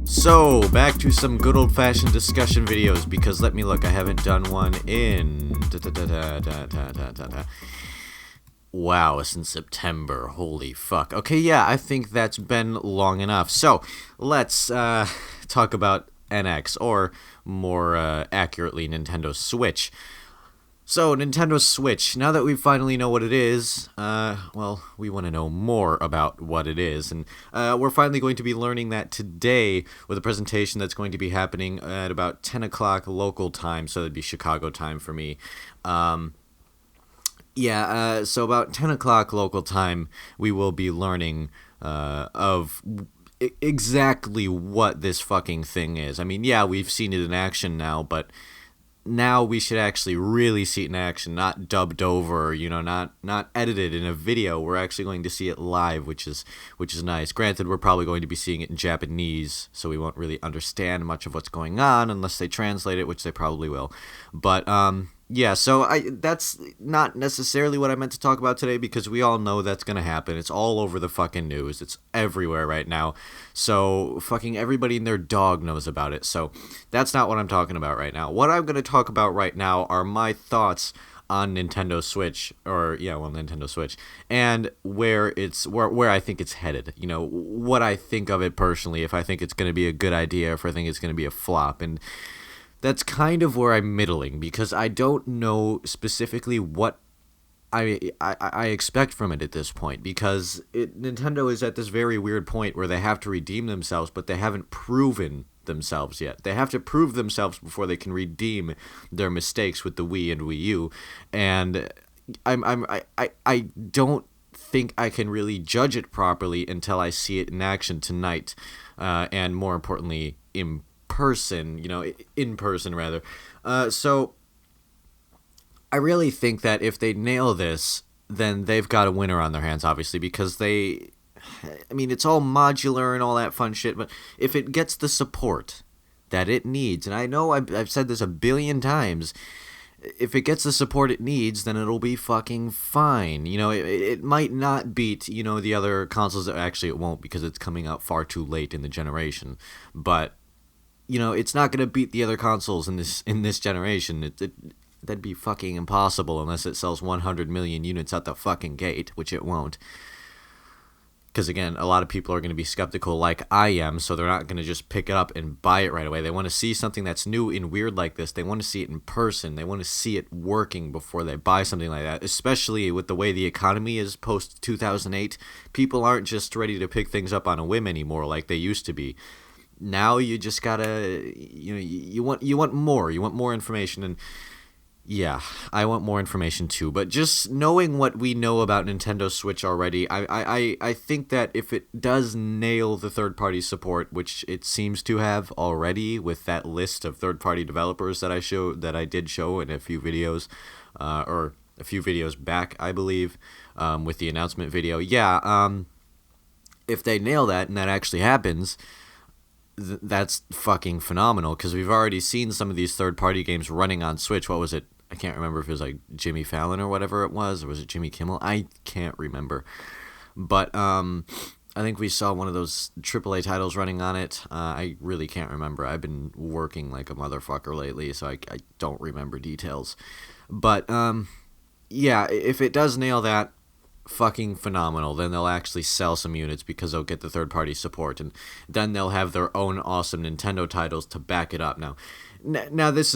So, back to some good old-fashioned discussion videos, because let me look, I haven't done one in... Wow, since September, holy fuck. Okay, yeah, I think that's been long enough. So, let's talk about NX, or more accurately, Nintendo Switch. So, Nintendo Switch, now that we finally know what it is, well, we want to know more about what it is, and we're finally going to be learning that today with a presentation that's going to be happening at about 10 o'clock local time, so that'd be Chicago time for me. So about 10 o'clock local time, we will be learning of exactly what this fucking thing is. I mean, yeah, we've seen it in action now, but now we should actually really see it in action, not dubbed over, not edited in a video. We're actually going to see it live, which is nice. Granted, we're probably going to be seeing it in Japanese, so we won't really understand much of what's going on unless they translate it, which they probably will. But yeah, so that's not necessarily what I meant to talk about today, because we all know that's going to happen. It's all over the fucking news. It's everywhere right now. So fucking everybody and their dog knows about it. So that's not what I'm talking about right now. What I'm going to talk about right now are my thoughts on Nintendo Switch, Nintendo Switch, and where I think it's headed. What I think of it personally, if I think it's going to be a good idea, if I think it's going to be a flop. And that's kind of where I'm middling, because I don't know specifically what I expect from it at this point, because Nintendo is at this very weird point where they have to redeem themselves, but they haven't proven themselves yet. They have to prove themselves before they can redeem their mistakes with the Wii and Wii U, and I don't think I can really judge it properly until I see it in action tonight, and more importantly, in person rather. So I really think that if they nail this, then they've got a winner on their hands, obviously, because it's all modular and all that fun shit, but if it gets the support that it needs, and I know I've said this a billion times, if it gets the support it needs, then it'll be fucking fine. It might not beat, the other consoles. Actually, it won't, because it's coming out far too late in the generation, but it's not going to beat the other consoles in this generation. That'd be fucking impossible unless it sells 100 million units at the fucking gate, which it won't. Because, again, a lot of people are going to be skeptical like I am, so they're not going to just pick it up and buy it right away. They want to see something that's new and weird like this. They want to see it in person. They want to see it working before they buy something like that, especially with the way the economy is post-2008. People aren't just ready to pick things up on a whim anymore like they used to be. Now you just gotta, you want more information, and yeah, I want more information too. But just knowing what we know about Nintendo Switch already, I think that if it does nail the third-party support, which it seems to have already with that list of third-party developers that I did show in a few videos, or a few videos back, I believe, with the announcement video. Yeah, if they nail that and that actually happens, that's fucking phenomenal, because we've already seen some of these third-party games running on Switch. What was it? I can't remember if it was like Jimmy Fallon or whatever it was, or was it Jimmy Kimmel? I can't remember. But I think we saw one of those AAA titles running on it. I really can't remember. I've been working like a motherfucker lately, so I don't remember details. But yeah, if it does nail that, fucking phenomenal. Then they'll actually sell some units because they'll get the third-party support, and then they'll have their own awesome Nintendo titles to back it up. Now this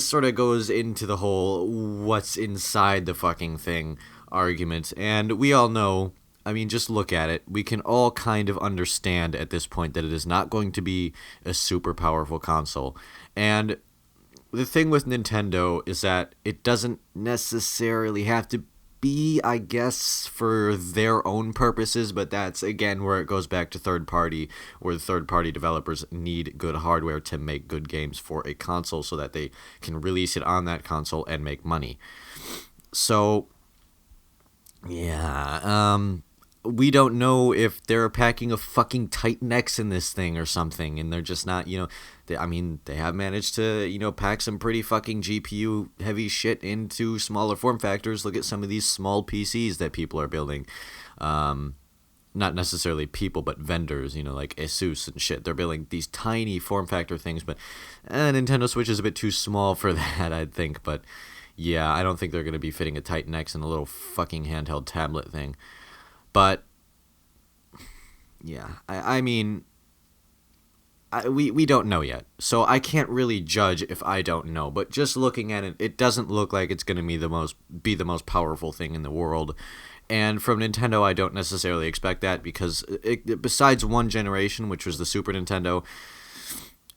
sort of goes into the whole what's inside the fucking thing argument, and we all know, just look at it. We can all kind of understand at this point that it is not going to be a super powerful console, and the thing with Nintendo is that it doesn't necessarily have to be, I guess, for their own purposes, but that's, again, where it goes back to third party, where the third party developers need good hardware to make good games for a console so that they can release it on that console and make money. So, yeah, we don't know if they're packing a fucking Titan X in this thing or something, and they're just not, they have managed to, pack some pretty fucking GPU heavy shit into smaller form factors. Look at some of these small PCs that people are building. not necessarily people, but vendors, like Asus and shit. They're building these tiny form factor things, but Nintendo Switch is a bit too small for that, I think. But yeah, I don't think they're going to be fitting a Titan X in a little fucking handheld tablet thing. But yeah, I mean, we don't know yet, so I can't really judge if I don't know. But just looking at it, it doesn't look like it's going to be the most powerful thing in the world. And from Nintendo, I don't necessarily expect that because besides one generation, which was the Super Nintendo,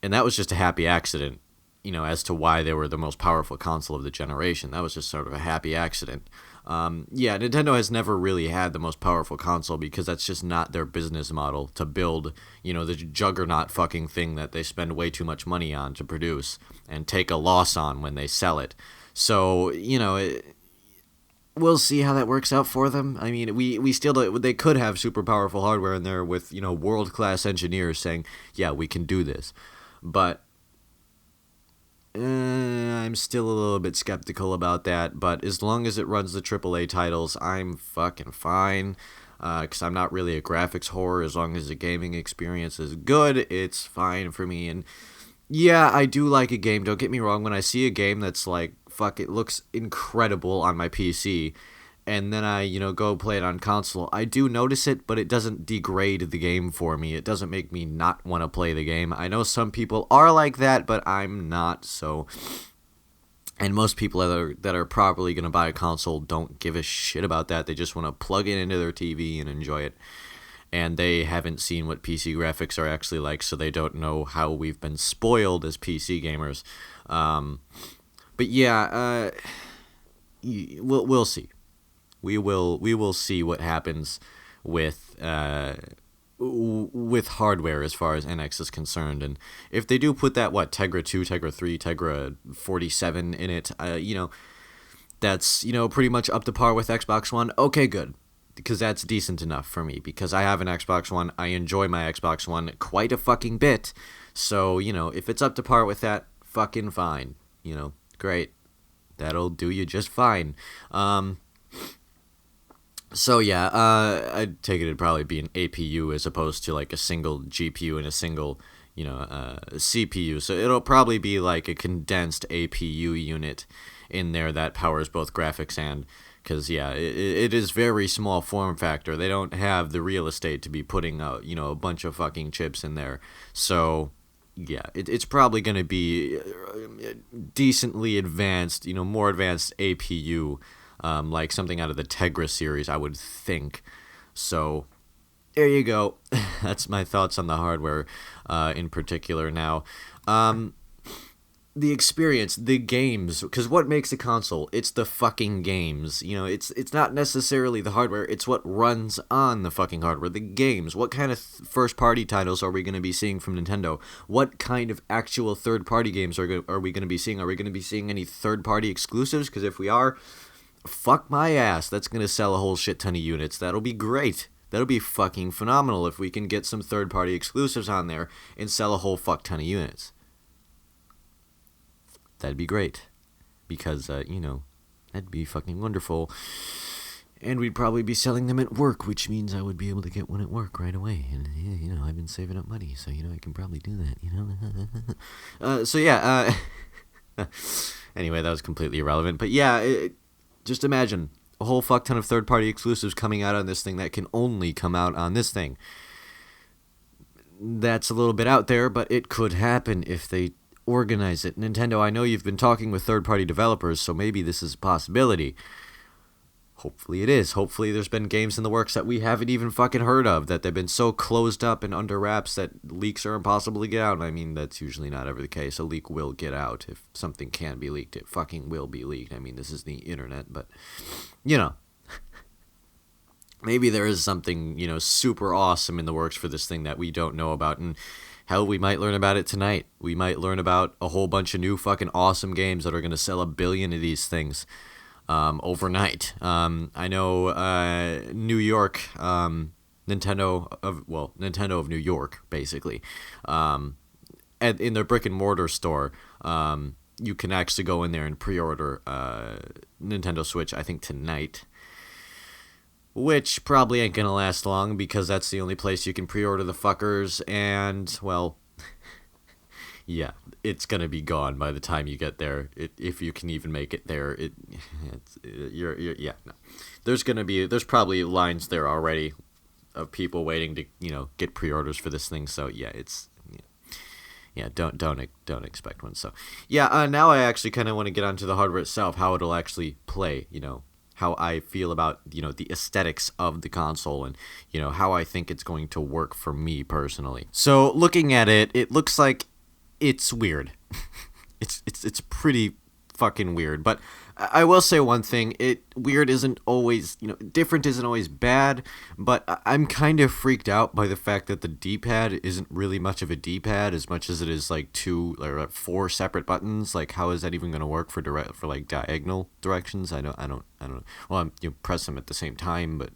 and that was just a happy accident, as to why they were the most powerful console of the generation. That was just sort of a happy accident. Yeah, Nintendo has never really had the most powerful console because that's just not their business model to build, the juggernaut fucking thing that they spend way too much money on to produce and take a loss on when they sell it. So, we'll see how that works out for them. I mean, we still they could have super powerful hardware in there with world class engineers saying, yeah, we can do this, but I'm still a little bit skeptical about that. But as long as it runs the AAA titles, I'm fucking fine. Because I'm not really a graphics whore. As long as the gaming experience is good, it's fine for me. And yeah, I do like a game. Don't get me wrong. When I see a game that's like, fuck, it looks incredible on my PC, and then I, go play it on console, I do notice it, but it doesn't degrade the game for me. It doesn't make me not want to play the game. I know some people are like that, but I'm not, so... And most people that are probably going to buy a console don't give a shit about that. They just want to plug it into their TV and enjoy it. And they haven't seen what PC graphics are actually like, so they don't know how we've been spoiled as PC gamers. But yeah, we'll see. We will see what happens with hardware as far as NX is concerned, and if they do put that Tegra 2, Tegra 3, Tegra 47 in it, that's pretty much up to par with Xbox One. Okay, good. Because that's decent enough for me, because I have an Xbox One. I enjoy my Xbox One quite a fucking bit. So, if it's up to par with that, fucking fine. Great. That'll do you just fine. So, yeah, I'd take it'd probably be an APU as opposed to, like, a single GPU and a single, CPU. So it'll probably be, like, a condensed APU unit in there that powers both graphics and... Because, yeah, it is very small form factor. They don't have the real estate to be putting, a bunch of fucking chips in there. So, yeah, it's probably going to be decently advanced, more advanced APU, like something out of the Tegra series, I would think. So, there you go. That's my thoughts on the hardware in particular now. The experience, the games, because what makes a console? It's the fucking games. It's not necessarily the hardware, it's what runs on the fucking hardware, the games. What kind of first-party titles are we going to be seeing from Nintendo? What kind of actual third-party games are we going to be seeing? Are we going to be seeing any third-party exclusives? Because if we are, fuck my ass, that's going to sell a whole shit ton of units. That'll be great. That'll be fucking phenomenal if we can get some third-party exclusives on there and sell a whole fuck ton of units. That'd be great, because, that'd be fucking wonderful, and we'd probably be selling them at work, which means I would be able to get one at work right away, and, I've been saving up money, so, I can probably do that, so, yeah, anyway, that was completely irrelevant, but, yeah, just imagine a whole fuck ton of third-party exclusives coming out on this thing that can only come out on this thing. That's a little bit out there, but it could happen if they organize it. Nintendo, I know you've been talking with third-party developers, so maybe this is a possibility. Hopefully it is. Hopefully there's been games in the works that we haven't even fucking heard of, that they've been so closed up and under wraps that leaks are impossible to get out. I mean, that's usually not ever the case. A leak will get out. If something can be leaked, it fucking will be leaked. I mean, this is the internet, but, maybe there is something, super awesome in the works for this thing that we don't know about, and hell, we might learn about it tonight. We might learn about a whole bunch of new fucking awesome games that are going to sell 1 billion of these things overnight. I know New York, Nintendo of New York, basically, in their brick and mortar store, you can actually go in there and pre-order Nintendo Switch, I think, tonight. which probably ain't gonna last long because that's the only place you can pre-order the fuckers, and well, yeah, it's gonna be gone by the time you get there. If you can even make it there, yeah, no. There's probably lines there already of people waiting to get pre-orders for this thing. So yeah, yeah, don't expect one. So yeah, now I actually kind of want to get onto the hardware itself, how it'll actually play. How I feel about the aesthetics of the console, and how I think it's going to work for me personally. So looking at it, it looks like it's weird. It's pretty fucking weird. But I will say one thing: weird isn't always different isn't always bad. But I'm kind of freaked out by the fact that the D-pad isn't really much of a D-pad as much as it is like two or four separate buttons. Like, how is that even going to work for like diagonal directions? I don't know. Well, you press them at the same time, but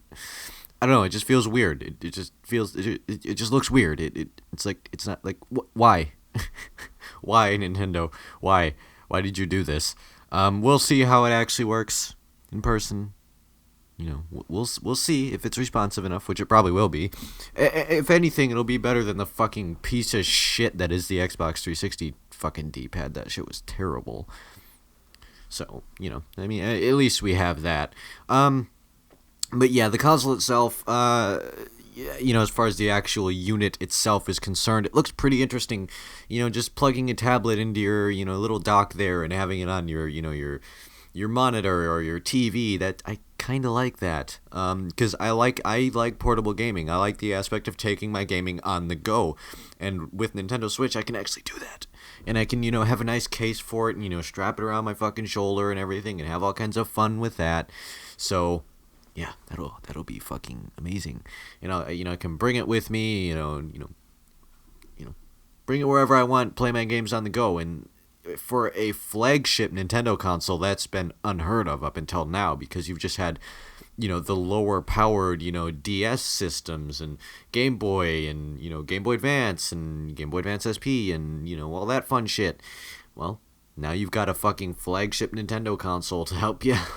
I don't know. It just feels weird. It just feels. It just looks weird. It's like it's not like why. Why, Nintendo? Why? Why did you do this? We'll see how it actually works in person. We'll see if it's responsive enough, which it probably will be. If anything, it'll be better than the fucking piece of shit that is the Xbox 360 fucking D-pad. That shit was terrible. So, I mean, at least we have that. But yeah, the console itself, as far as the actual unit itself is concerned, it looks pretty interesting. Just plugging a tablet into your, little dock there and having it on your monitor or your TV. That I kind of like that. Because I like portable gaming. I like the aspect of taking my gaming on the go. And with Nintendo Switch, I can actually do that. And I can, have a nice case for it and, strap it around my fucking shoulder and everything and have all kinds of fun with that. So yeah, that'll be fucking amazing. I can bring it with me. Bring it wherever I want. Play my games on the go. And for a flagship Nintendo console, that's been unheard of up until now because you've just had, the lower powered, DS systems and Game Boy and Game Boy Advance and Game Boy Advance SP and all that fun shit. Well, now you've got a fucking flagship Nintendo console to help you out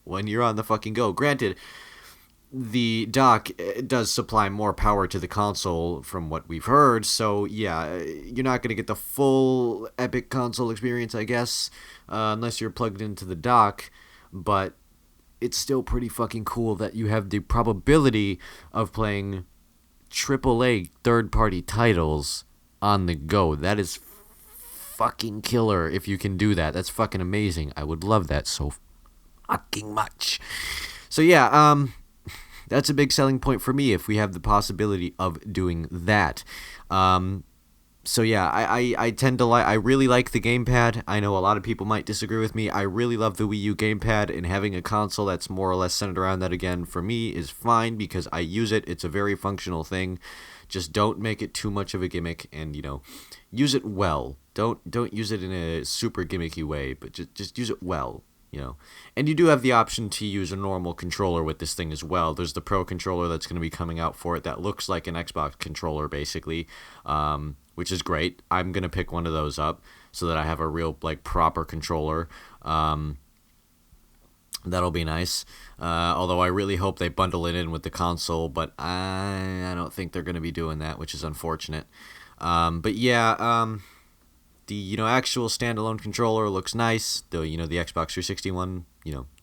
when you're on the fucking go. Granted, the dock does supply more power to the console from what we've heard, so yeah, you're not going to get the full epic console experience, I guess, unless you're plugged into the dock, but it's still pretty fucking cool that you have the probability of playing AAA third-party titles on the go. That is fucking killer if you can do that. That's fucking amazing. I would love that so fucking much. So yeah, that's a big selling point for me if we have the possibility of doing that. So yeah, I tend to I really like the gamepad. I know a lot of people might disagree with me. I really love the Wii U gamepad, and having a console that's more or less centered around that again for me is fine because I use it. It's a very functional thing. Just don't make it too much of a gimmick, and use it well. Don't use it in a super gimmicky way, but just use it well. And you do have the option to use a normal controller with this thing as well. There's the Pro controller that's going to be coming out for it that looks like an Xbox controller, basically, which is great. I'm going to pick one of those up so that I have a real, proper controller. That'll be nice. Although I really hope they bundle it in with the console, but I don't think they're going to be doing that, which is unfortunate. But yeah, the actual standalone controller looks nice. The the Xbox 360 one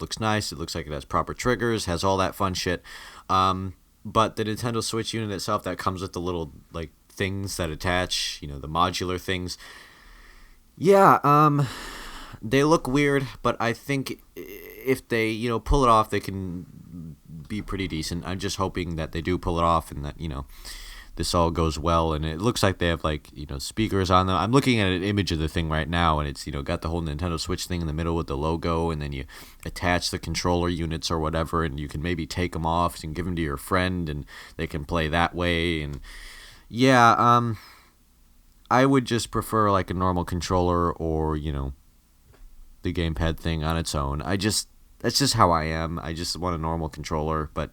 looks nice. It looks like it has proper triggers, has all that fun shit. But the Nintendo Switch unit itself that comes with the little things that attach, the modular things. Yeah, they look weird, but I think if they pull it off, they can be pretty decent. I'm just hoping that they do pull it off and that this all goes well, and it looks like they have speakers on them. I'm looking at an image of the thing right now, and it's got the whole Nintendo Switch thing in the middle with the logo, and then you attach the controller units or whatever, and you can maybe take them off and give them to your friend, and they can play that way. And yeah, I would just prefer a normal controller or the gamepad thing on its own. That's just how I am. I just want a normal controller, but,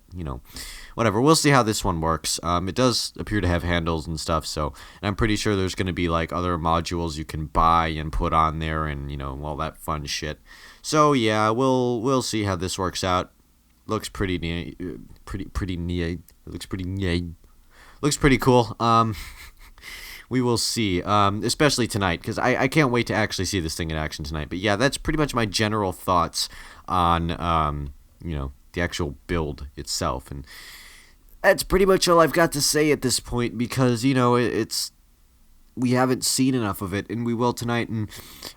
whatever. We'll see how this one works. It does appear to have handles and stuff, and I'm pretty sure there's going to be, other modules you can buy and put on there and, all that fun shit. So, yeah, we'll see how this works out. looks pretty neat. Pretty neat. It looks pretty neat. Looks pretty cool. We will see, especially tonight, because I can't wait to actually see this thing in action tonight. But yeah, that's pretty much my general thoughts on, the actual build itself. And that's pretty much all I've got to say at this point, because, we haven't seen enough of it, and we will tonight, and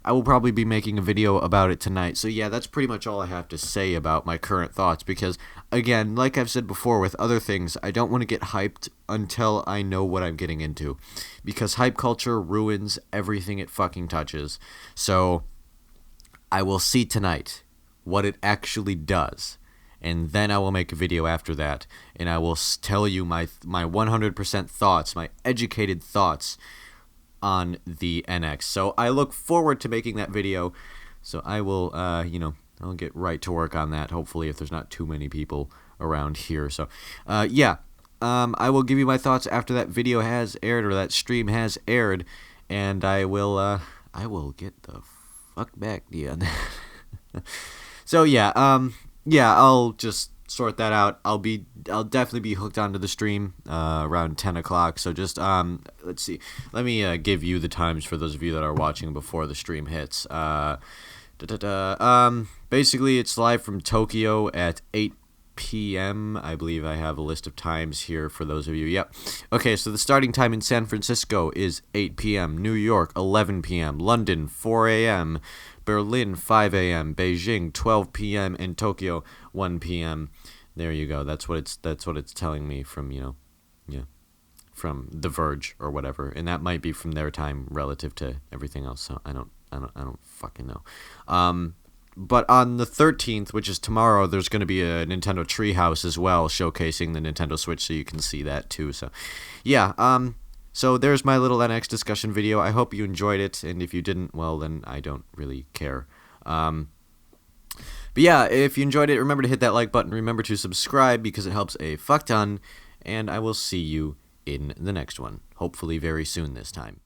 I will probably be making a video about it tonight. So yeah, that's pretty much all I have to say about my current thoughts, because, again, like I've said before with other things, I don't want to get hyped until I know what I'm getting into, because hype culture ruins everything it fucking touches. So I will see tonight what it actually does, and then I will make a video after that, and I will tell you my 100% thoughts, my educated thoughts on the NX. So I look forward to making that video. So I will, I'll get right to work on that, hopefully, if there's not too many people around here. So, I will give you my thoughts after that video has aired, or that stream has aired, and I will get the fuck back to you on that. So, I'll just sort that out. I'll definitely be hooked onto the stream around 10 o'clock. So just let's see. Let me give you the times for those of you that are watching before the stream hits. Basically, it's live from Tokyo at 8 p.m. I believe I have a list of times here for those of you. Yep. Okay, so the starting time in San Francisco is 8 p.m. New York, 11 p.m. London, 4 a.m. Berlin, 5 a.m. Beijing, 12 p.m. and Tokyo, 1 p.m. There you go. That's what it's telling me from, from The Verge or whatever. And that might be from their time relative to everything else. So I don't fucking know. But on the 13th, which is tomorrow, there's going to be a Nintendo Treehouse as well, showcasing the Nintendo Switch, so you can see that too. So, yeah, so there's my little NX discussion video. I hope you enjoyed it, and if you didn't, well, then I don't really care. But yeah, if you enjoyed it, remember to hit that like button. Remember to subscribe, because it helps a fuck ton, and I will see you in the next one, hopefully very soon this time.